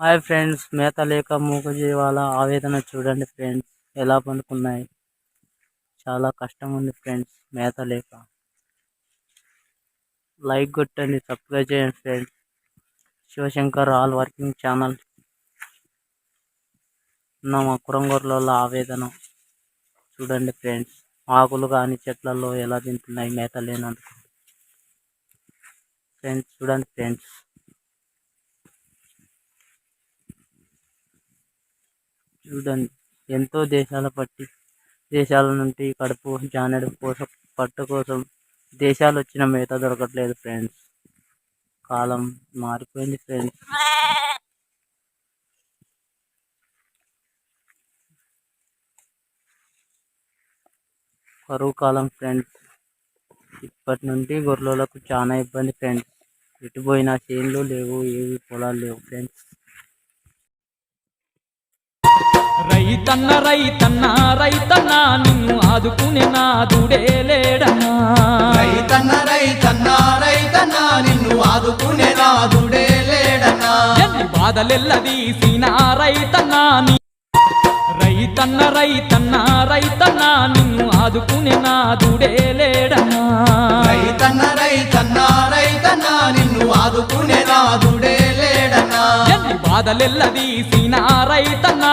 Hi friends, మేత లేక మూగజీవాల ఆవేదన చూడండి ఫ్రెండ్స్, ఎలా పండుకున్నాయి. చాలా కష్టం ఉంది ఫ్రెండ్స్ మేత లేక. లైక్ కొట్టండి, సబ్స్క్రైబ్ చేయండి friends. Shivshankar all working channel. మా కురంగూరల ఆవేదన చూడండి ఫ్రెండ్స్. ఆకులు కానీ చెట్లలో ఎలా తింటున్నాయి మేత లేనందుకు. ఫ్రెండ్స్ చూడండి ఫ్రెండ్స్. చూడండి, ఎంతో దేశాల నుండి కడుపు జానెడు కోసం పట్టు కోసం దేశాలు వచ్చిన మేత దొరకట్లేదు ఫ్రెండ్స్. కాలం మారిపోయింది ఫ్రెండ్స్. కరువు కాలం ఫ్రెండ్స్. ఇప్పటి నుండి గొర్రెలకు చాలా ఇబ్బంది ఫ్రెండ్స్. ఎటు పోయినా చేన్లు లేవు, ఏవి పొలాలు లేవు ఫ్రెండ్స్. రైతన్న రైతన్న రైతన్న నిన్ను ఆదుకునే నాదుడే లేడనా. రైతన్న రైతన్న రైతన్న నిన్ను ఆదుకునే నాదుడే లేడనా. ఎన్ని బాధలెల్లదీసిన రైతన్న రైతన్న రైతన్న రైతన్న నిన్ను ఆదుకునే నాదుడే లేడనా. రైతన్న రైతన్న రైతన్న నిన్ను ఆదుకునే నాదుడే లేడనా. ఎన్ని బాధలెల్లదీసిన రైతన్న